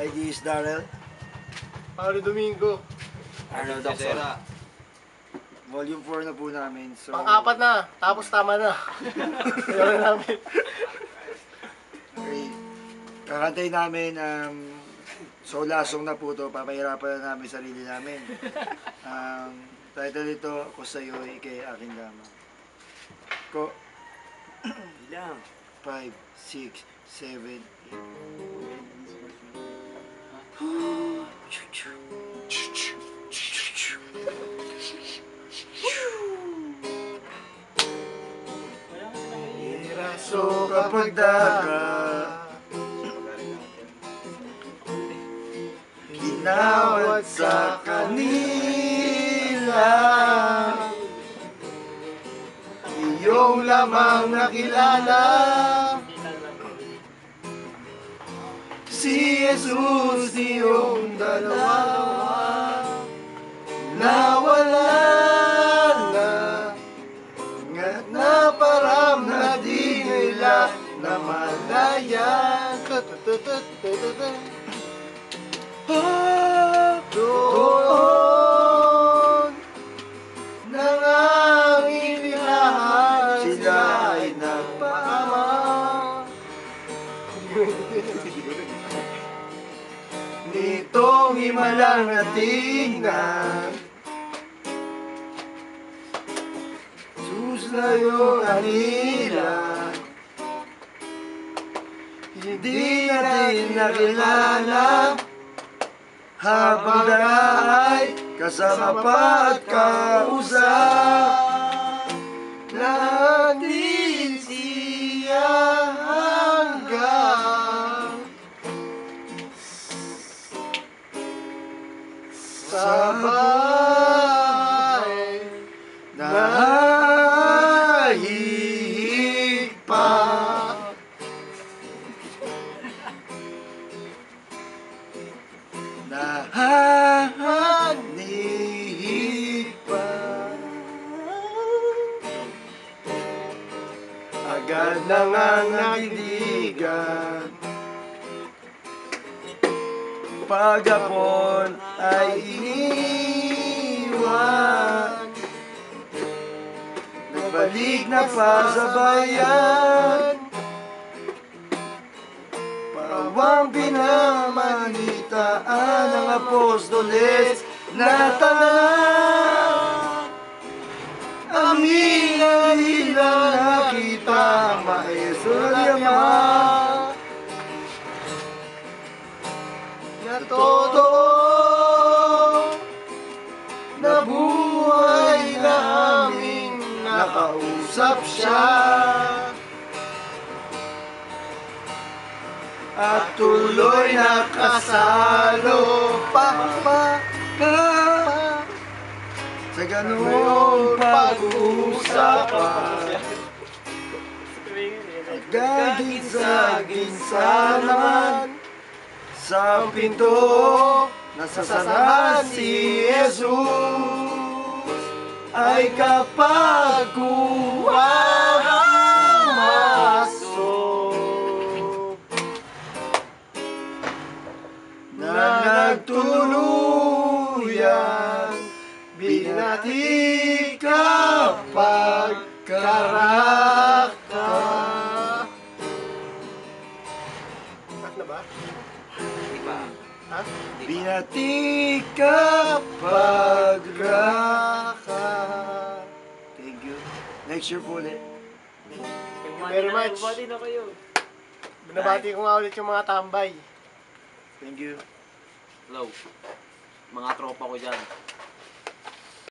ID is Darrell. Paolo Domingo. Arnold Doctor. Volume 4 na po namin. So, Pang-apat na, tapos tama na. Ayaw na namin. okay. Kakantayin namin, so last song na po to, papahirapan na namin sarili namin. Title nito, Ako Sa'yo, Ika'y Aking Lamang. Ko, Ilang? 5, 6, 7, 8. So kapag daga ginawat sa kanila, iyong lamang nakilala, si Jesus iyong dalawa, nawala na, nga't naparam na di nila namalayan. Doon nang aming tirahan, sila ay nagpama. Nitong himalang na tingnan, suslayo kanila, hindi natin nakilala. Habang dahil kasama pa at kausap, natin siya hanggang sa bahay na hihigpa. Nahahanig pa, agad nangangagidigan, pagapon ay iniwan, nagbalik na pa sa bayan. Pawang pinamanitaan ng apostoles na tanan, amin na ilang nakita ang Maestro ng Ama, na totoo na buhay na aming nakausap siya. At tuloy na kasalo pa sa ganoong pag-uusapan. At gagit-sagin naman sa pinto na sasanahan si Jesus, ay kapag nagtuluyan, binati kapag karaka. Cut na ba? Di ba? Ha? Binati kapag karaka. Thank you. Next year po ulit. Thank you very much. Bumati na kayo. Binabati ko nga ulit yung mga tambay. Thank you. Hello. Mga tropa ko dyan.